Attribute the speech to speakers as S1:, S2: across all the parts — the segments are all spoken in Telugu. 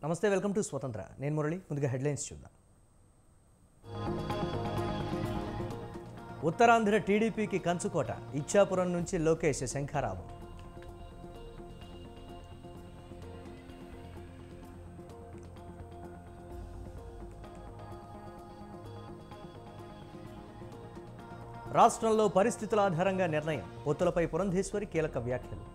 S1: నమస్తే, వెల్కమ్ టు స్వతంత్ర. నేను మురళి. ముందుగా హెడ్లైన్స్ చూద్దాం. ఉత్తరాంధ్ర టీడీపీకి కంచుకోట. ఇచ్చాపురం నుంచి లోకేష్ శంఖారావం. రాష్ట్రంలో పరిస్థితుల ఆధారంగా నిర్ణయం. పొత్తులపై పురంధేశ్వరి కీలక వ్యాఖ్యలు.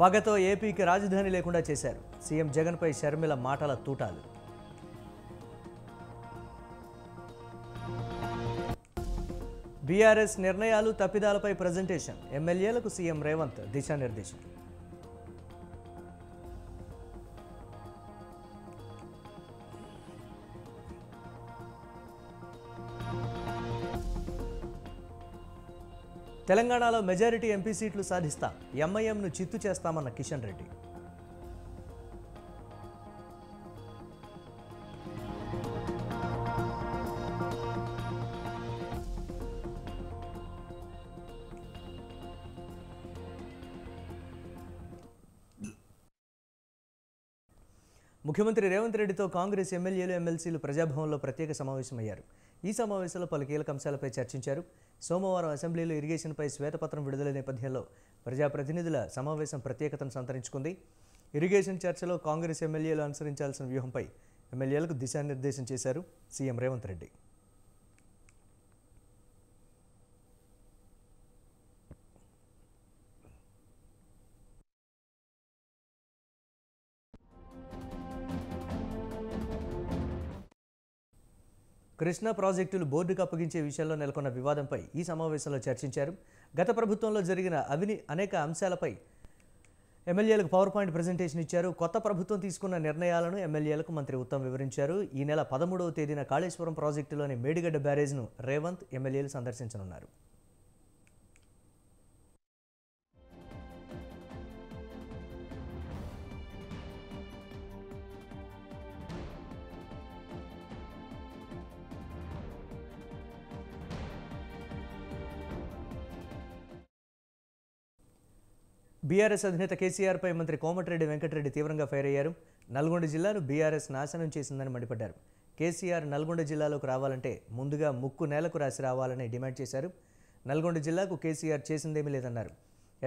S1: పగతో ఏపీకి రాజధాని లేకుండా చేశారు. సీఎం జగన్పై షర్మిల మాటల తూటాలు. బీఆర్ఎస్ నిర్ణయాలు తప్పిదాలపై ప్రజెంటేషన్. ఎమ్మెల్యేలకు సీఎం రేవంత్ దిశానిర్దేశం. తెలంగాణలో మెజారిటీ ఎంపీ సీట్లు సాధిస్తాం. ఎంఐఎంను చిత్తు చేస్తామన్న కిషన్ రెడ్డి. ముఖ్యమంత్రి రేవంత్ రెడ్డితో కాంగ్రెస్ ఎమ్మెల్యేలు ఎమ్మెల్సీలు ప్రజాభవన్లో ప్రత్యేక సమావేశమయ్యారు. ఈ సమావేశంలో పలు కీలక అంశాలపై చర్చించారు. సోమవారం అసెంబ్లీలో ఇరిగేషన్పై శ్వేతపత్రం విడుదల నేపథ్యంలో ప్రజాప్రతినిధుల సమావేశం ప్రత్యేకతను సంతరించుకుంది. ఇరిగేషన్ చర్చలో కాంగ్రెస్ ఎమ్మెల్యేలు అనుసరించాల్సిన వ్యూహంపై ఎమ్మెల్యేలకు దిశానిర్దేశం చేశారు సీఎం రేవంత్ రెడ్డి. కృష్ణా ప్రాజెక్టులు బోర్డుకు అప్పగించే విషయంలో నెలకొన్న వివాదంపై ఈ సమావేశంలో చర్చించారు. గత ప్రభుత్వంలో జరిగిన అనేక అంశాలపై ఎమ్మెల్యేలకు పవర్ పాయింట్ ప్రజెంటేషన్ ఇచ్చారు. కొత్త ప్రభుత్వం తీసుకున్న నిర్ణయాలను ఎమ్మెల్యేలకు మంత్రి ఉత్తమ్ వివరించారు. ఈ నెల 13వ తేదీన కాళేశ్వరం ప్రాజెక్టులోని మేడిగడ్డ బ్యారేజ్ను రేవంత్ ఎమ్మెల్యేలు సందర్శించనున్నారు. బీఆర్ఎస్ అధినేత కేసీఆర్పై మంత్రి కోమటిరెడ్డి వెంకటరెడ్డి తీవ్రంగా ఫైర్ అయ్యారు. నల్గొండ జిల్లాను బీఆర్ఎస్ నాశనం చేసిందని మండిపడ్డారు. కేసీఆర్ నల్గొండ జిల్లాలోకి రావాలంటే ముందుగా ముక్కు నేలకు రాసి రావాలని డిమాండ్ చేశారు. నల్గొండ జిల్లాకు కేసీఆర్ చేసిందేమీ లేదన్నారు.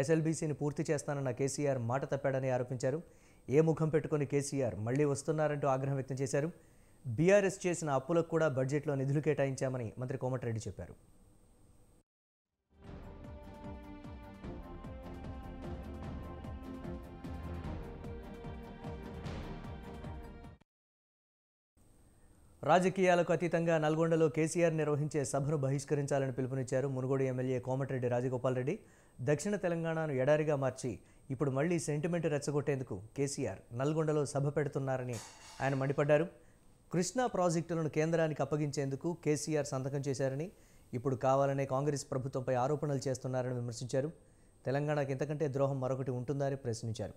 S1: ఎస్ఎల్బీసీని పూర్తి చేస్తానన్న కేసీఆర్ మాట తప్పాడని ఆరోపించారు. ఏ ముఖం పెట్టుకుని కేసీఆర్ మళ్లీ వస్తున్నారంటూ ఆగ్రహం వ్యక్తం చేశారు. బీఆర్ఎస్ చేసిన అప్పులకు కూడా బడ్జెట్లో నిధులు కేటాయించామని మంత్రి కోమటిరెడ్డి చెప్పారు. రాజకీయాలకు అతీతంగా నల్గొండలో కేసీఆర్ నిర్వహించే సభను బహిష్కరించాలని పిలుపునిచ్చారు మునుగోడు ఎమ్మెల్యే కోమటిరెడ్డి రాజగోపాల్ రెడ్డి. దక్షిణ తెలంగాణను ఎడారిగా మార్చి ఇప్పుడు మళ్లీ సెంటిమెంట్ రెచ్చగొట్టేందుకు కేసీఆర్ నల్గొండలో సభ పెడుతున్నారని ఆయన మండిపడ్డారు. కృష్ణా ప్రాజెక్టులను కేంద్రానికి అప్పగించేందుకు కేసీఆర్ సంతకం చేశారని, ఇప్పుడు కావాలనే కాంగ్రెస్ ప్రభుత్వంపై ఆరోపణలు చేస్తున్నారని విమర్శించారు. తెలంగాణకు ఇంతకంటే ద్రోహం మరొకటి ఉంటుందా అని ప్రశ్నించారు.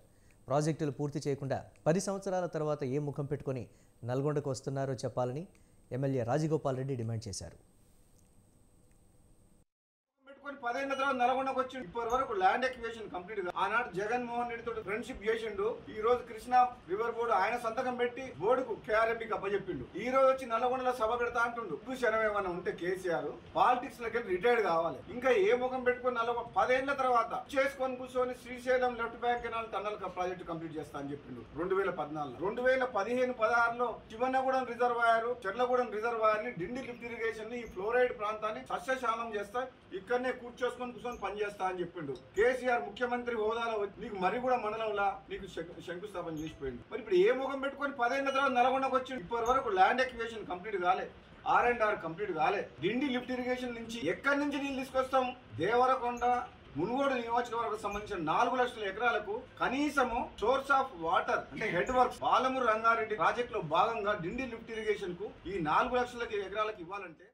S1: ప్రాజెక్టులు పూర్తి చేయకుండా 10 సంవత్సరాల తర్వాత ఏ ముఖం పెట్టుకొని నల్గొండకు వస్తున్నారో చెప్పాలని ఎమ్మెల్యే రాజగోపాల్ రెడ్డి డిమాండ్ చేశారు.
S2: 10 ఏళ్ల తర్వాత నల్గొండకు వచ్చి ఇప్పటి వరకు ల్యాండ్ ఎక్విజిషన్ కంప్లీట్ గా ఆనాడు జగన్మోహన్ రెడ్డి తోటి ఫ్రెండ్షిప్ చేసిండు. ఈ రోజు కృష్ణా రివర్ బోర్డు ఆయన సంతకం పెట్టి బోర్డుకు కేఆర్ఎంపీకి అప్పచెప్పిండు. ఈ రోజు వచ్చి నల్గొండలో సభ పెడతా అంటుండు. శనం ఏమైనా ఉంటే కేసీఆర్ పాలిటిక్స్ లోకి రిటైర్డ్ కావాలి. ఇంకా ఏ ముఖం పెట్టుకుని 10 ఏళ్ల తర్వాత చేసుకొని కూర్చొని Srisailam left bank canal tunnel project complete చేస్తా అని చెప్పిండు 2014. 2015-16లో శివన్నగూడెం రిజర్వాయర్, చెర్లగూడెం రిజర్వాయర్ ని, డిండి లిఫ్ట్ ఇరిగేషన్ ని, ఈ ఫ్లోరైడ్ ప్రాంతాన్ని సస్యశాలం చేస్తా, ఇక్కడనే కూర్చొని పని చేస్తా అని చెప్పిండు. కేసీఆర్ ముఖ్యమంత్రి హోదాలో నీకు మరి కూడా మండలంలా నీకు శంకుస్థాపన చేసిపోయింది. మరి ఇప్పుడు ఏ ముఖం పెట్టుకొని 10 ఏళ్ల తర్వాత నల్గొండకు వచ్చి ఇప్పటి వరకు ల్యాండ్ ఎక్విజిషన్ కంప్లీట్ కాలే, R&R కంప్లీట్ కాలే. డిండి లిఫ్ట్ ఇరిగేషన్ నుంచి ఎక్కడి నుంచి నీళ్ళు తీసుకొస్తాం? దేవరకొండ మునుగోడు నియోజకవర్గం సంబంధించిన 4 లక్షల ఎకరాలకు కనీసము సోర్స్ ఆఫ్ వాటర్ అంటే head work Palamuru Rangareddy project లో భాగంగా డిండి లిఫ్ట్ ఇరిగేషన్ కు ఈ 4 లక్షల ఎకరాలకు ఇవ్వాలంటే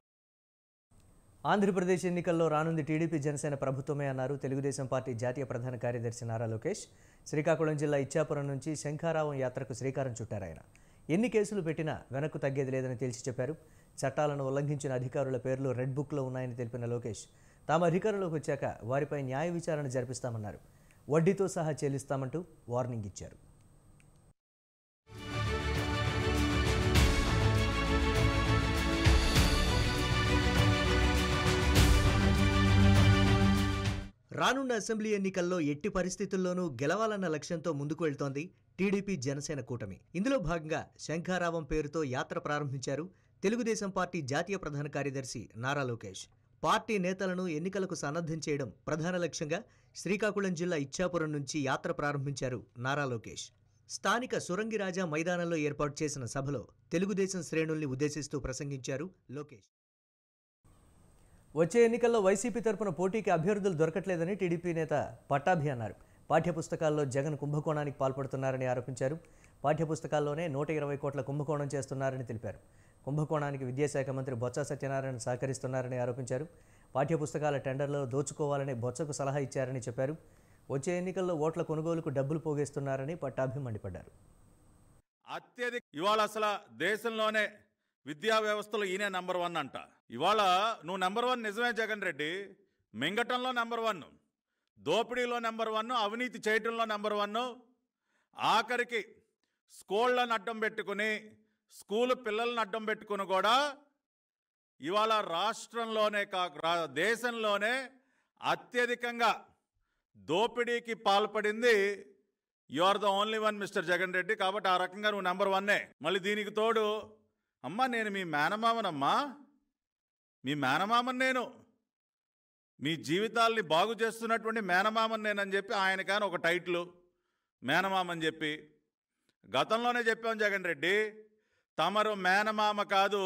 S1: ఆంధ్రప్రదేశ్ ఎన్నికల్లో రానుంది టీడీపీ జనసేన ప్రభుత్వమే అన్నారు తెలుగుదేశం పార్టీ జాతీయ ప్రధాన కార్యదర్శి నారా లోకేష్. శ్రీకాకుళం జిల్లా ఇచ్చాపురం నుంచి శంఖారావం యాత్రకు శ్రీకారం చుట్టారు ఆయన. ఎన్ని కేసులు పెట్టినా వెనక్కు తగ్గేది లేదని తేల్చి చెప్పారు. చట్టాలను ఉల్లంఘించిన అధికారుల పేర్లు రెడ్ బుక్లో ఉన్నాయని తెలిపిన లోకేష్ తాము అధికారంలోకి వచ్చాక వారిపై న్యాయ విచారణ జరిపిస్తామన్నారు. వడ్డీతో సహా చెల్లిస్తామంటూ వార్నింగ్ ఇచ్చారు. రానున్న అసెంబ్లీ ఎన్నికల్లో ఎట్టి పరిస్థితుల్లోనూ గెలవాలన్న లక్ష్యంతో ముందుకు వెళ్తోంది టీడీపీ జనసేన కూటమి. ఇందులో భాగంగా శంఖారావం పేరుతో యాత్ర ప్రారంభించారు తెలుగుదేశం పార్టీ జాతీయ ప్రధాన కార్యదర్శి నారా లోకేష్. పార్టీ నేతలను ఎన్నికలకు సన్నద్ధం చేయడం ప్రధాన లక్ష్యంగా శ్రీకాకుళం జిల్లా ఇచ్చాపురం నుంచి యాత్ర ప్రారంభించారు నారా లోకేష్. స్థానిక సురంగిరాజా మైదానంలో ఏర్పాటు చేసిన సభలో తెలుగుదేశం శ్రేణుల్ని ఉద్దేశిస్తూ ప్రసంగించారు లోకేష్. వచ్చే ఎన్నికల్లో వైసీపీ తరపున పోటీకి అభ్యర్థులు దొరకట్లేదని టీడీపీ నేత పట్టాభి అన్నారు. పాఠ్యపుస్తకాల్లో జగన్ కుంభకోణానికి పాల్పడుతున్నారని ఆరోపించారు. పాఠ్యపుస్తకాల్లోనే 120 కోట్ల కుంభకోణం చేస్తున్నారని తెలిపారు. కుంభకోణానికి విద్యాశాఖ మంత్రి బొత్స సత్యనారాయణ సహకరిస్తున్నారని ఆరోపించారు. పాఠ్యపుస్తకాల టెండర్లో దోచుకోవాలని బొత్సకు సలహా ఇచ్చారని చెప్పారు. వచ్చే ఎన్నికల్లో ఓట్ల కొనుగోలుకు డబ్బులు పోగేస్తున్నారని పట్టాభి మండిపడ్డారు.
S3: అత్యధిక ఇవాళ అసలు దేశంలోనే విద్యా వ్యవస్థలో ఈయనే నెంబర్ 1 అంట. ఇవాళ నువ్వు నెంబర్ 1 నిజమే జగన్ రెడ్డి, మింగటంలో నెంబర్ 1, దోపిడీలో నెంబర్ 1, అవినీతి చేయటంలో నెంబర్ 1, ఆఖరికి స్కూళ్ళను అడ్డం పెట్టుకుని స్కూలు పిల్లలను అడ్డం పెట్టుకుని కూడా ఇవాళ రాష్ట్రంలోనే దేశంలోనే అత్యధికంగా దోపిడీకి పాల్పడింది you are the only one mister Jagan Reddy. కాబట్టి ఆ రకంగా నువ్వు నెంబర్ 1. మళ్ళీ దీనికి తోడు అమ్మా నేను మీ మేనమామనమ్మా, మీ మేనమామని నేను, మీ జీవితాల్ని బాగు చేస్తున్నటువంటి మేనమామని నేనని చెప్పి ఆయన కానీ ఒక టైటిల్ మేనమామని చెప్పి గతంలోనే చెప్పాం జగన్ రెడ్డి. తమరు మేనమామ కాదు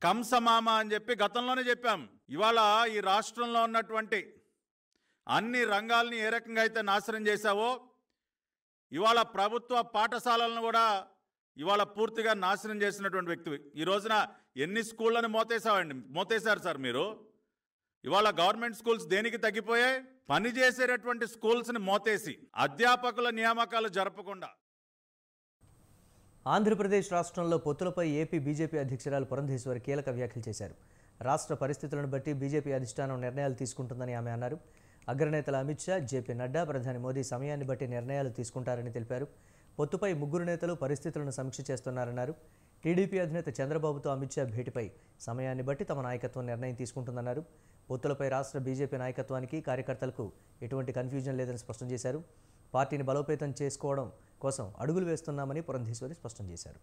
S3: కంసమామ అని చెప్పి గతంలోనే చెప్పాం. ఇవాళ ఈ రాష్ట్రంలో ఉన్నటువంటి అన్ని రంగాల్ని ఏ రకంగా అయితే నాశనం చేశావో ఇవాళ ప్రభుత్వ పాఠశాలలను కూడా ఇవాళ పూర్తిగా నాశనం చేసినటువంటి వ్యక్తివి. ఈ రోజున ఎన్ని స్కూళ్ళని మోతేశారు సార్ మీరు. ఇవాళ గవర్నమెంట్ స్కూల్స్ దేనికి తగ్గిపోయాయి? పనిచేసేటటువంటి స్కూల్స్ని మోతేసి అధ్యాపకుల నియామకాలు జరపకుండా.
S1: ఆంధ్రప్రదేశ్ రాష్ట్రంలో పొత్తులపై ఏపీ బీజేపీ అధ్యక్షురాలు పురంధేశ్వరి కీలక వ్యాఖ్యలు చేశారు. రాష్ట్ర పరిస్థితులను బట్టి బీజేపీ అధిష్టానం నిర్ణయాలు తీసుకుంటుందని ఆమె అన్నారు. అగ్రనేతల అమిత్ షా, జేపీ నడ్డా, ప్రధాని మోదీ సమయాన్ని బట్టి నిర్ణయాలు తీసుకుంటారని తెలిపారు. పొత్తుపై 3 నేతలు పరిస్థితులను సమీక్ష చేస్తున్నారన్నారు. టీడీపీ అధినేత చంద్రబాబుతో అమిత్ షా భేటీపై సమయాన్ని బట్టి తమ నాయకత్వం నిర్ణయం తీసుకుంటుందన్నారు. పొత్తులపై రాష్ట్ర బీజేపీ నాయకత్వానికి కార్యకర్తలకు ఎటువంటి కన్ఫ్యూజన్ లేదని స్పష్టం చేశారు. పార్టీని బలోపేతం చేసుకోవడం కోసం అడుగులు వేస్తున్నామని పురంధేశ్వరి స్పష్టం చేశారు.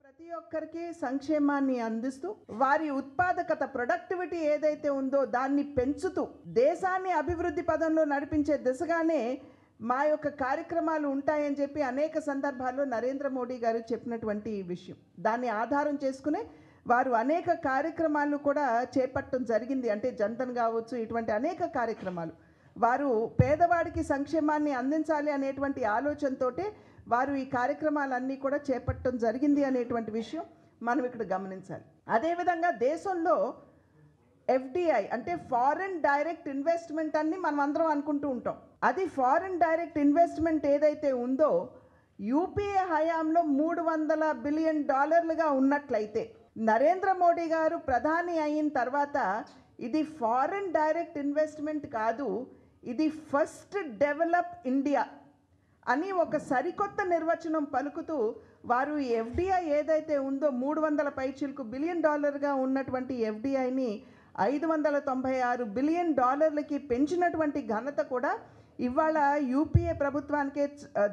S4: ప్రతి ఒక్కరికి సంక్షేమాన్ని అందిస్తూ వారి ఉత్పాదకత ప్రొడక్టివిటీ ఏదైతే ఉందో దాన్ని పెంచుతూ దేశాన్ని అభివృద్ధి పదంలో నడిపించే దిశగానే మా యొక్క కార్యక్రమాలు ఉంటాయని చెప్పి అనేక సందర్భాల్లో నరేంద్ర మోడీ గారు చెప్పినటువంటి విషయం. దాన్ని ఆధారం చేసుకునే వారు అనేక కార్యక్రమాలు కూడా చేపట్టడం జరిగింది. అంటే జన్ధన్ కావచ్చు, ఇటువంటి అనేక కార్యక్రమాలు వారు పేదవాడికి సంక్షేమాన్ని అందించాలి అనేటువంటి ఆలోచనతోటే వారు ఈ కార్యక్రమాలన్నీ కూడా చేపట్టడం జరిగింది అనేటువంటి విషయం మనం ఇక్కడ గమనించాలి. అదేవిధంగా దేశంలో ఎఫ్డిఐ అంటే ఫారిన్ డైరెక్ట్ ఇన్వెస్ట్మెంట్ అని మనం అందరం అనుకుంటూ ఉంటాం. అది ఫారిన్ డైరెక్ట్ ఇన్వెస్ట్మెంట్ ఏదైతే ఉందో యూపీఏ హయాంలో $300 బిలియన్ ఉన్నట్లయితే నరేంద్ర మోడీ గారు ప్రధాని అయిన తర్వాత ఇది ఫారిన్ డైరెక్ట్ ఇన్వెస్ట్మెంట్ కాదు, ఇది ఫస్ట్ డెవలప్ ఇండియా అని ఒక సరికొత్త నిర్వచనం పలుకుతూ వారు ఈ ఎఫ్డిఐ ఏదైతే ఉందో $300 బిలియన్ ఉన్నటువంటి ఎఫ్డిఐని $596 బిలియన్ పెంచినటువంటి ఘనత కూడా ఇవాళ యూపీఏ ప్రభుత్వానికే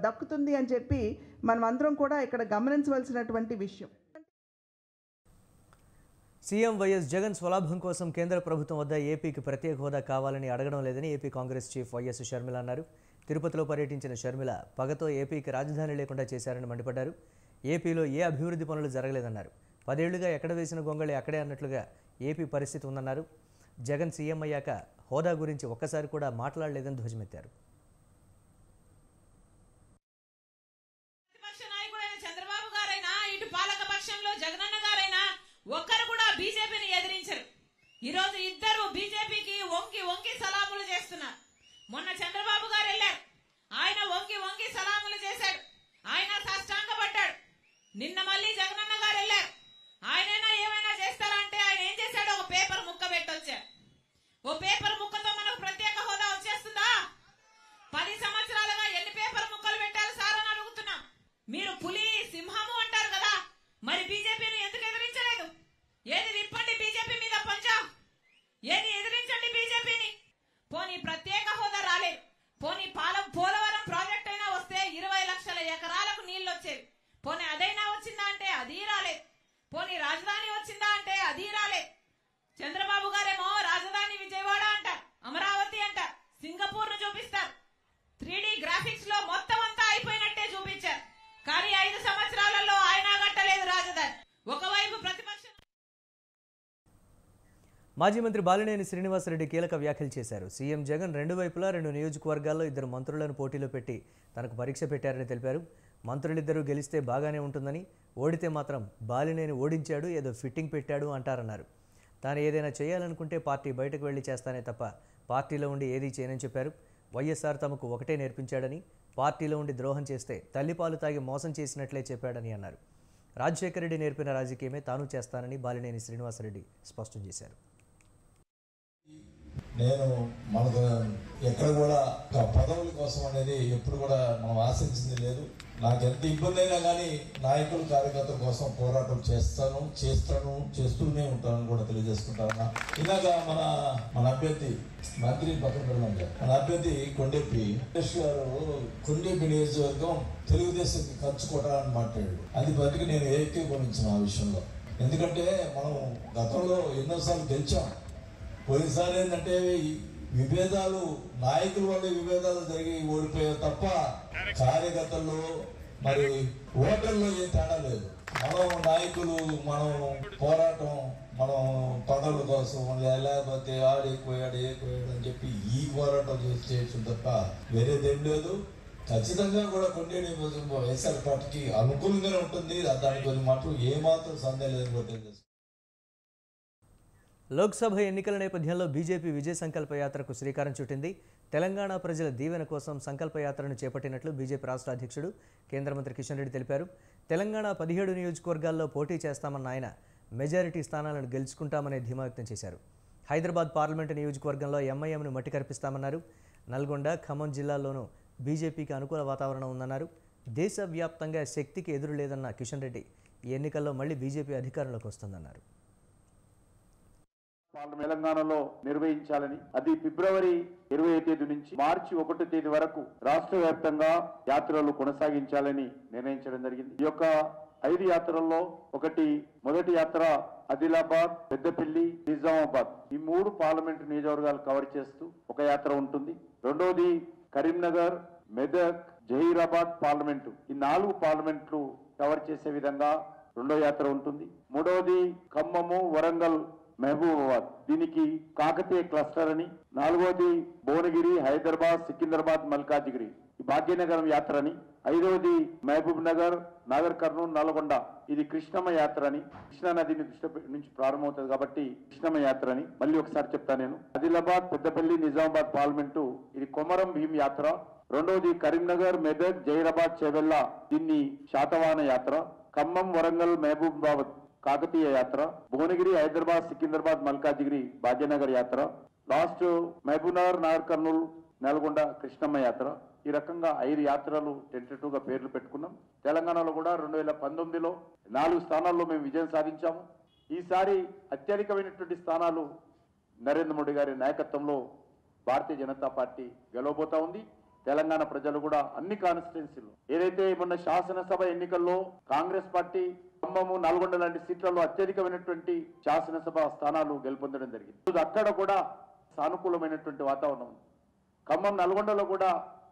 S4: దక్కుతుంది అని చెప్పి మనం అందరం కూడా ఇక్కడ గమనించవలసినటువంటి విషయం.
S1: సీఎం వైఎస్ జగన్ స్వలాభం కోసం కేంద్ర ప్రభుత్వం వద్ద ఏపీకి ప్రత్యేక హోదా కావాలని అడగడం లేదని AP Congress chief YS Sharmila అన్నారు. తిరుపతిలో పర్యటించిన షర్మిల పగతో ఏపీకి రాజధాని లేకుండా చేశారని మండిపడ్డారు. ఏపీలో ఏ అభివృద్ధి పనులు జరగలేదన్నారు. 10 ఏళ్లుగా ఎక్కడ వేసిన గొంగళి అక్కడే అన్నట్లుగా ఏపీ పరిస్థితి ఉందన్నారు. జగన్ సీఎం అయ్యాక హోదా గురించి ఒక్కసారి కూడా మాట్లాడలేదని ధ్వజమెత్తారు.
S5: చంద్రబాబు గారైనా ఇటు పాలక పక్షంలో జగనన్న గారైనా ఒక్కరు కూడా బీజేపీని ఎదిరించరు. ఈరోజు ఇద్దరు బీజేపీకి వంకి వంకి సలాములు చేస్తున్నారు. మొన్న చంద్రబాబు గారు వెళ్ళారు, ఆయన వంకి వంకి సలాములు చేశాడు, ఆయన సాష్టాంగపడ్డాడు. నిన్న మళ్ళీ జగనన్న గారు వెళ్ళారు, ఆయనైనా ఏమైనా చేస్తారంటే ఆయన ఏం చేశాడు, ఒక పేపర్ ముక్క పెట్టొచ్చాడు. ఓ పేపర్ ముక్కతో మనకు ప్రత్యేక హోదా వచ్చేస్తుందా? 10 సంవత్సరాలుగా ఎన్ని పేపర్ ముక్కలు పెట్టారు సార్ అని అడుగుతున్నాం. మీరు పులి సింహము అంటారు కదా, మరి బీజేపీని ఎందుకు ఎదిరించలేదు? ఏది విప్పండి బీజేపీ మీద పంచా, ఏది ఎదిరించండి బీజేపీని. పోనీ ప్రత్యేక హోదా రాలేదు, పోనీ పోలవరం ప్రాజెక్ట్ అయినా వస్తే 20 లక్షల ఎకరాలకు నీళ్లు వచ్చేవి. పోనీ అదైనా వచ్చిందా అంటే అది రాలేదు. పోనీ రాజధాని వచ్చిందా అంటే అది రాలేదు. చంద్రబాబు గారేమో రాజధాని విజయవాడ అంటారు, అమరావతి అంటారు, సింగపూర్ ను చూపిస్తారు. 3D గ్రాఫిక్స్ లో మొత్తం అంతా అయిపోయినట్టే చూపించారు. కానీ 5 సంవత్సరాలలో ఆయన కట్టలేదు రాజధాని. ఒకవైపు ప్రతిపక్ష
S1: మాజీ మంత్రి బాలినేని శ్రీనివాసరెడ్డి కీలక వ్యాఖ్యలు చేశారు. సీఎం జగన్ 2 వైపులా 2 నియోజకవర్గాల్లో 2 మంత్రులను పోటీలో పెట్టి తనకు పరీక్ష పెట్టారని తెలిపారు. మంత్రులిద్దరూ గెలిస్తే బాగానే ఉంటుందని, ఓడితే మాత్రం బాలినేని ఓడించాడు, ఏదో ఫిట్టింగ్ పెట్టాడు అంటారన్నారు. తాను ఏదైనా చేయాలనుకుంటే పార్టీ బయటకు వెళ్లి చేస్తానే తప్ప పార్టీలో ఉండి ఏదీ చేయనని చెప్పారు. వైఎస్ఆర్ తమకు ఒకటే నేర్పించాడని, పార్టీలో ఉండి ద్రోహం చేస్తే తల్లిపాలు తాగి మోసం చేసినట్లే చెప్పాడని అన్నారు. రాజశేఖర రెడ్డి నేర్పిన రాజకీయమే తాను చేస్తానని బాలినేని శ్రీనివాసరెడ్డి స్పష్టం చేశారు.
S6: నేను మనకు ఎక్కడ కూడా పదవుల కోసం అనేది ఎప్పుడు కూడా మనం ఆశించింది లేదు. నాకు ఎంత ఇబ్బంది అయినా కానీ నాయకులు కార్యకర్తల కోసం పోరాటం చేస్తూనే ఉంటానని కూడా తెలియజేసుకుంటాను. ఇలాగ మన అభ్యర్థి మంత్రి పక్కన పెడమంటే మన అభ్యర్థి కొండెప్పి గారు కొండెప్పి నియోజకవర్గం తెలుగుదేశంకి ఖర్చు కొట్టాలని మాట్లాడాడు. అది బతికి నేను ఏకీభవించిన ఆ విషయంలో. ఎందుకంటే మనం గతంలో ఎన్నోసార్లు గెలిచాం. పోయినసారి ఏంటంటే విభేదాలు నాయకుల వల్ల విభేదాలు జరిగి ఓడిపోయావు తప్ప కార్యకర్తల్లో మరి ఓటర్లో ఏం తేడా లేదు. మనం నాయకులు మనం పోరాటం మనం పదవుల కోసం లేకపోతే ఆడేపోయాడు అని చెప్పి ఈ పోరాటం చేయొచ్చు తప్ప వేరేదేం లేదు. ఖచ్చితంగా కూడా కొండేని వైఎస్ఆర్ పార్టీకి అనుకూలంగానే ఉంటుంది. దాని గురించి మాత్రం ఏమాత్రం సందేహం లేదు కూడా తెలియజేస్తుంది.
S1: లోక్సభ ఎన్నికల నేపథ్యంలో బీజేపీ విజయ సంకల్ప యాత్రకు శ్రీకారం చుట్టింది. తెలంగాణ ప్రజల దీవెన కోసం సంకల్ప యాత్రను చేపట్టినట్లు బీజేపీ రాష్ట్ర అధ్యక్షుడు కేంద్ర మంత్రి కిషన్ రెడ్డి తెలిపారు. తెలంగాణ 17 నియోజకవర్గాల్లో పోటీ చేస్తామన్న ఆయన మెజారిటీ స్థానాలను గెలుచుకుంటామనే ధీమా వ్యక్తం చేశారు. హైదరాబాద్ పార్లమెంటు నియోజకవర్గంలో ఎంఐఎంను మట్టి కనిపిస్తామన్నారు. నల్గొండ, ఖమ్మం జిల్లాల్లోనూ బీజేపీకి అనుకూల వాతావరణం ఉందన్నారు. దేశవ్యాప్తంగా శక్తికి ఎదురు లేదన్న కిషన్ రెడ్డి ఈ ఎన్నికల్లో మళ్లీ బీజేపీ అధికారంలోకి వస్తుందన్నారు.
S7: తెలంగాణలో నిర్వహించాలని, అది ఫిబ్రవరి 20వ తేదీ నుంచి మార్చి 1వ తేదీ వరకు రాష్ట్ర వ్యాప్తంగా యాత్రలు కొనసాగించాలని నిర్ణయించడం జరిగింది. ఈ యొక్క 5 యాత్రల్లో మొదటి యాత్ర ఆదిలాబాద్, పెద్దపల్లి, నిజామాబాద్ ఈ 3 పార్లమెంటు నియోజకవర్గాలు కవర్ చేస్తూ ఒక యాత్ర ఉంటుంది. రెండవది కరీంనగర్, మెదక్, జహీరాబాద్ పార్లమెంటు ఈ 4 పార్లమెంట్లు కవర్ చేసే విధంగా రెండో యాత్ర ఉంటుంది. మూడవది ఖమ్మము, వరంగల్, మహబూబాబాద్ దీనికి కాకతీయ క్లస్టర్ అని. 4వది భువనగిరి, హైదరాబాద్, సికింద్రాబాద్, మల్కాజిగిరి ఈ భాగ్యనగరం యాత్ర అని. 5వది మహబూబ్ నగర్, నాగర్ కర్నూలు, నల్గొండ ఇది కృష్ణమ్మ యాత్ర అని. కృష్ణా నది నుంచి ప్రారంభమవుతుంది కాబట్టి కృష్ణమ్మ యాత్ర అని. మళ్ళీ ఒకసారి చెప్తాను నేను. ఆదిలాబాద్, పెద్దపల్లి, నిజామాబాద్ పార్లమెంటు ఇది కొమరం భీం యాత్ర. రెండవది కరీంనగర్, మెదక్, జహీరాబాద్, చేవెళ్ళ దీన్ని శాతవాహన యాత్ర. ఖమ్మం, వరంగల్, మహబూబాబాద్ కాకతీయ యాత్ర. భువనగిరి, హైదరాబాద్, సికింద్రాబాద్, మల్కాజిగిరి భాగ్యనగర్ యాత్ర. లాస్ట్ మహబూబ్ నగర్, నాగర్ కర్నూలు, నల్గొండ కృష్ణమ్మ యాత్ర. ఈ రకంగా 5 యాత్రలు టెంటేటివ్గా పేర్లు పెట్టుకున్నాం. తెలంగాణలో కూడా 2019లో 4 స్థానాల్లో మేము విజయం సాధించాము. ఈసారి అత్యధికమైనటువంటి స్థానాలు నరేంద్ర మోడీ గారి నాయకత్వంలో భారతీయ జనతా పార్టీ గెలవబోతా ఉంది. తెలంగాణ ప్రజలు కూడా అన్ని కాన్స్టిట్యున్సీలు ఏదైతే మొన్న శాసనసభ ఎన్నికల్లో కాంగ్రెస్ పార్టీ ఖమ్మము, నల్గొండ లాంటి సీట్లలో అత్యధికమైనటువంటి శాసనసభ స్థానాలు గెలుపొందడం జరిగింది. అక్కడ కూడా సానుకూలమైనటువంటి వాతావరణం. ఖమ్మం, నల్గొండలో కూడా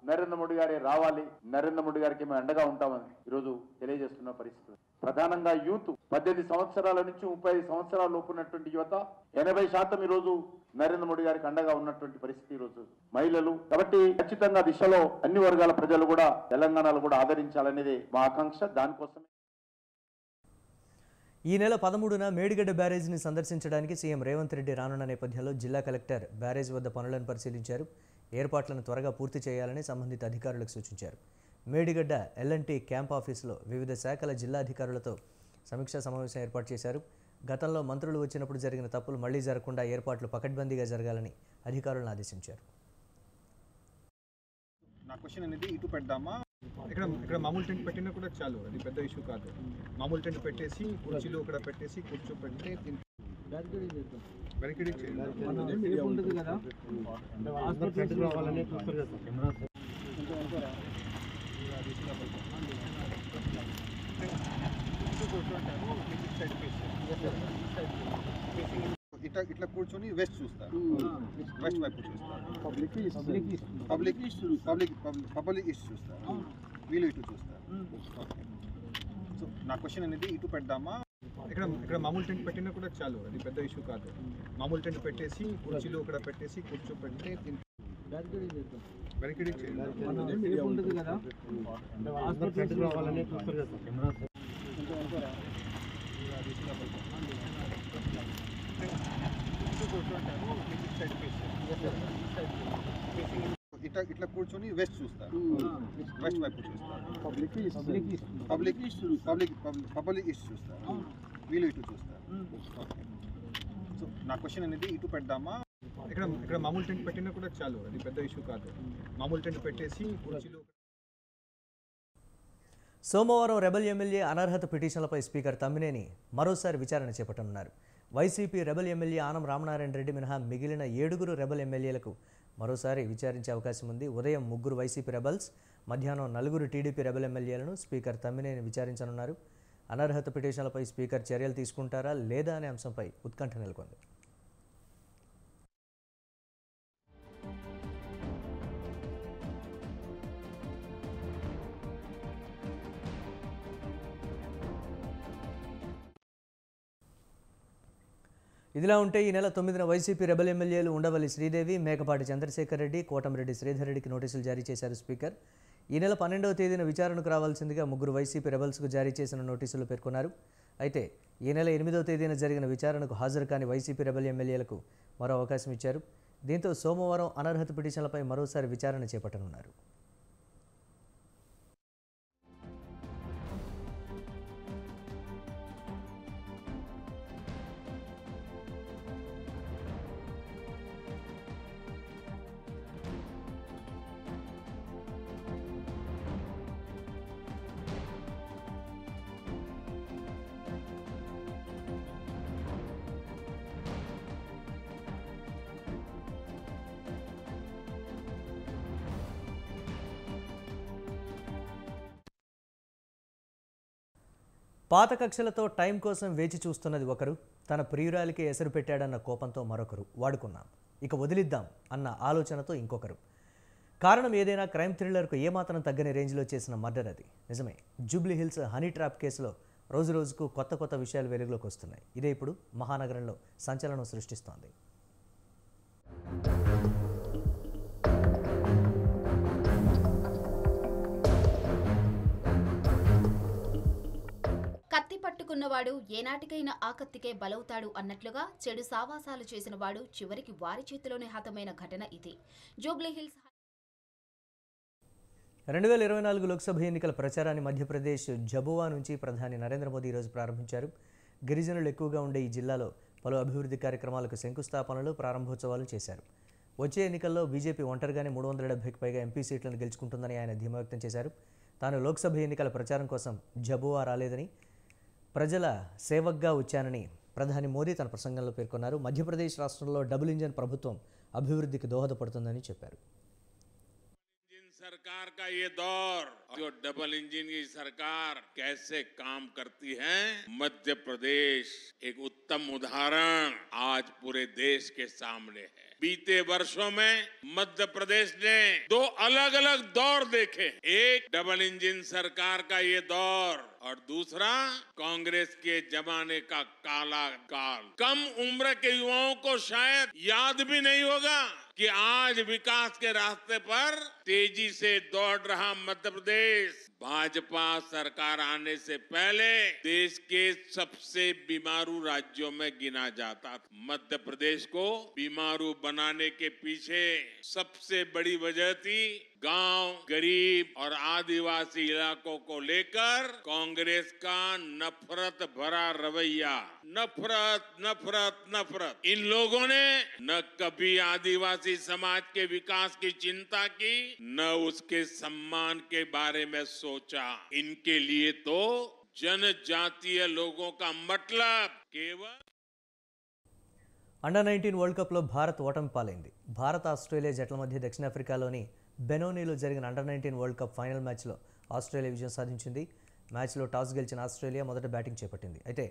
S7: నరేంద్ర మోడీ గారే రావాలి, నరేంద్ర మోడీ గారికి మేము అండగా ఉంటామని ఈరోజు తెలియజేస్తున్న పరిస్థితి. ప్రధానంగా యూత్ 18 సంవత్సరాల నుంచి 35 సంవత్సరాల లోపు ఉన్నటువంటి యువత 80% ఈరోజు నరేంద్ర మోడీ గారికి అండగా ఉన్నటువంటి పరిస్థితి ఈరోజు మహిళలు. కాబట్టి ఖచ్చితంగా దిశలో అన్ని వర్గాల ప్రజలు కూడా తెలంగాణలో కూడా ఆదరించాలనేది మా ఆకాంక్ష. దానికోసమే
S1: ఈ నెల 13న మేడిగడ్డ బ్యారేజ్ని సందర్శించడానికి సీఎం రేవంత్ రెడ్డి రానున్న నేపథ్యంలో జిల్లా కలెక్టర్ బ్యారేజ్ వద్ద పనులను పరిశీలించారు. ఏర్పాట్లను త్వరగా పూర్తి చేయాలని సంబంధిత అధికారులకు సూచించారు. మేడిగడ్డ ఎల్ఎన్టీ క్యాంప్ ఆఫీసులో వివిధ శాఖల జిల్లా అధికారులతో సమీక్షా సమావేశం ఏర్పాటు చేశారు. గతంలో మంత్రులు వచ్చినప్పుడు జరిగిన తప్పులు మళ్లీ జరగకుండా ఏర్పాట్లు పకడ్బందీగా జరగాలని అధికారులను ఆదేశించారు.
S8: నా క్వశ్చన్ అనేది ఇటు పెడదామా, ఇక్కడ మామూలు టెంట్ పెట్టినా కూడా చాలు, అది పెద్ద ఇష్యూ కాదు. మామూలు టెంట్ పెట్టేసి కుర్చీలు ఇక్కడ పెట్టేసి కూర్చోపెట్టి బ్యారికేడింగ్ చేయాలి కదా. ఇట్లా కూర్చొని వెస్ట్ చూస్తారు, వెస్ట్ వైపు చూస్తారు, పబ్లిక్ ఇష్యూ చూస్తారు, వీళ్ళు ఇటు చూస్తారు. సో నా క్వశ్చన్ అనేది ఇటు పెడదామా, ఇక్కడ మామూలు టెంట్ పెట్టినా కూడా చాలు, అది పెద్ద ఇష్యూ కాదు. మామూలు టెంట్ పెట్టేసి కుర్చీలు ఇక్కడ పెట్టేసి కూర్చోపెట్టి బ్యారికేడింగ్ చేయాలి కదా. ఇట్లా కూర్చొని వెస్ట్ చూస్తారు, వెస్ట్ వైపు చూస్తారు, పబ్లిక్ ఇష్యూ చూస్తారు, వీళ్ళు ఇటు చూస్తారు. సో నా క్వశ్చన్ అనేది ఇటు పెడదామా, ఇక్కడ మామూలు టెంట్ పెట్టినా కూడా చాలు, అది పెద్ద ఇష్యూ కాదు. మామూలు టెంట్ పెట్టేసి కుర్చీలు.
S1: సోమవారం రెబల్ ఎమ్మెల్యే అనర్హత పిటిషన్లపై స్పీకర్ తమ్మినేని మరోసారి విచారణ చేపట్టనున్నారు. వైసీపీ రెబల్ ఎమ్మెల్యే ఆనం రామనారాయణ రెడ్డి మినహా మిగిలిన 7 రెబల్ ఎమ్మెల్యేలకు మరోసారి విచారించే అవకాశం ఉంది. ఉదయం 3 వైసీపీ రెబల్స్, మధ్యాహ్నం 4 టీడీపీ రెబల్ ఎమ్మెల్యేలను స్పీకర్ తమ్మినేని విచారించనున్నారు. అనర్హత పిటిషన్లపై స్పీకర్ చర్యలు తీసుకుంటారా లేదా అనే అంశంపై ఉత్కంఠ నెలకొంది. ఇదిలా ఉంటే ఈ నెల 9న వైసీపీ రెబల్ ఎమ్మెల్యేలు ఉండవల్లి శ్రీదేవి, మేకపాటి చంద్రశేఖర్ రెడ్డి, కోటమిరెడ్డి శ్రీధర్ రెడ్డికి నోటీసులు జారీ చేశారు స్పీకర్. ఈ నెల 12వ తేదీన విచారణకు రావాల్సిందిగా 3 వైసీపీ రెబల్స్కు జారీ చేసిన నోటీసులు పేర్కొన్నారు. అయితే ఈ నెల 8వ తేదీన జరిగిన విచారణకు హాజరు కాని వైసీపీ రెబల్ ఎమ్మెల్యేలకు మరో అవకాశం ఇచ్చారు. దీంతో సోమవారం అనర్హత పిటిషన్లపై మరోసారి విచారణ చేపట్టనున్నారు. పాత కక్షలతో టైం కోసం వేచి చూస్తున్నది ఒకరు, తన ప్రియురాలికి ఎసరు పెట్టాడన్న కోపంతో మరొకరు, వాడుకున్నాం ఇక వదిలిద్దాం అన్న ఆలోచనతో ఇంకొకరు. కారణం ఏదైనా క్రైమ్ థ్రిల్లర్కు ఏమాత్రం తగ్గని రేంజ్లో చేసిన మర్డర్ అది. నిజమే, జూబ్లీ హిల్స్ హనీ ట్రాప్ కేసులో రోజురోజుకు కొత్త విషయాలు వెలుగులోకి వస్తున్నాయి. ఇదే ఇప్పుడు మహానగరంలో సంచలనం సృష్టిస్తోంది.
S9: కత్తి పట్టుకున్నవాడు ఏనాటికైనా ఆ కత్తికే బలవుతాడు అన్నట్లుగా చెడు సావాసాలు చేసిన వాడు చివరికి వారి చేతిలోనే హతమైన ఘటన ఇది. జూబ్లీ హిల్స్
S1: 2024 లోక్సభ ఎన్నికల ప్రచారాన్ని మధ్యప్రదేశ్ జబువా నుంచి ప్రధాని నరేంద్ర మోదీ ఈరోజు ప్రారంభించారు. గిరిజనులు ఎక్కువగా ఉండే ఈ జిల్లాలో పలు అభివృద్ధి కార్యక్రమాలకు శంకుస్థాపనలు, ప్రారంభోత్సవాలు చేశారు. వచ్చే ఎన్నికల్లో బీజేపీ ఒంటరిగానే 370కి పైగా ఎంపీ సీట్లను గెలుచుకుంటుందని ఆయన ధీమా వ్యక్తం చేశారు. తాను లోక్సభ ఎన్నికల ప్రచారం కోసం జబువా రాలేదని, ప్రజల సేవక్గా వచ్చానని ప్రధాని మోదీ తన ప్రసంగంలో పేర్కొన్నారు. మధ్యప్రదేశ్ రాష్ట్రంలో డబుల్ ఇంజన్ ప్రభుత్వం అభివృద్ధికి దోహదపడుతుందని చెప్పారు.
S10: सरकार का ये दौर, जो डबल इंजन की सरकार कैसे काम करती है, मध्य प्रदेश एक उत्तम उदाहरण आज पूरे देश के सामने है। बीते वर्षों में मध्य प्रदेश ने 2 अलग अलग दौर देखे। एक डबल इंजन सरकार का ये दौर और दूसरा कांग्रेस के जमाने का काला काल। कम उम्र के युवाओं को शायद याद भी नहीं होगा कि आज विकास के रास्ते पर तेजी से दौड़ रहा मध्य प्रदेश भाजपा सरकार आने से पहले देश के सबसे बीमारू राज्यों में गिना जाता था। मध्य प्रदेश को बीमारू बनाने के पीछे सबसे बड़ी वजह थी गांव, गरीब और आदिवासी इलाकों को लेकर कांग्रेस का नफरत भरा रवैया। नफरत नफरत नफरत। इन लोगों ने न कभी आदिवासी समाज के विकास की चिंता की, न उसके सम्मान के बारे में सोचा। इनके लिए तो जनजातीय लोगों का मतलब केवल
S1: అండర్ 19 వరల్డ్ కప్లో భారత్ ఓటమి పాలైంది. భారత్ ఆస్ట్రేలియా జట్ల మధ్య దక్షిణాఫ్రికాలోని బెనోనీలో జరిగిన అండర్ 19 వరల్డ్ కప్ ఫైనల్ మ్యాచ్లో ఆస్ట్రేలియా విజయం సాధించింది. మ్యాచ్లో టాస్ గెలిచిన ఆస్ట్రేలియా మొదట బ్యాటింగ్ చేపట్టింది. అయితే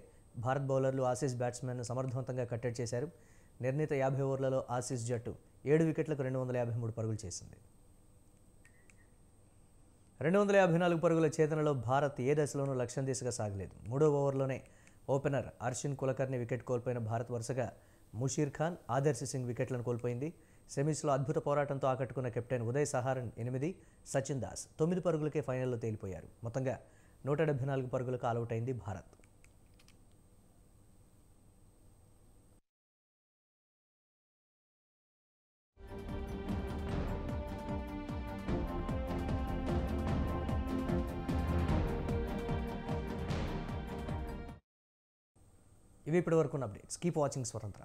S1: భారత్ బౌలర్లు ఆసీస్ బ్యాట్స్మెన్ను సమర్థవంతంగా కట్టడి చేశారు. నిర్ణీత 50 ఓవర్లలో ఆసీస్ జట్టు 7 వికెట్లకు 253 పరుగులు చేసింది. 254 పరుగుల చేతనలో భారత్ ఏ దశలోనూ లక్ష్యం దిశగా సాగలేదు. 3వ ఓవర్లోనే ఓపెనర్ అర్షిన్ కులకర్ని వికెట్ కోల్పోయిన భారత్ వరుసగా ముషీర్ ఖాన్, ఆదర్శ్ సింగ్ వికెట్లను కోల్పోయింది. సెమీస్లో అద్భుత పోరాటంతో ఆకట్టుకున్న కెప్టెన్ ఉదయ్ సహారన్ 8, సచిన్ దాస్ 9 పరుగులకే ఫైనల్లో తేలిపోయారు. మొత్తంగా 174 పరుగులకు ఆలౌట్ అయింది భారత్. ఇవి ఇప్పటివరకు అప్డేట్స్. కీప్ వాచింగ్ స్వతంత్ర.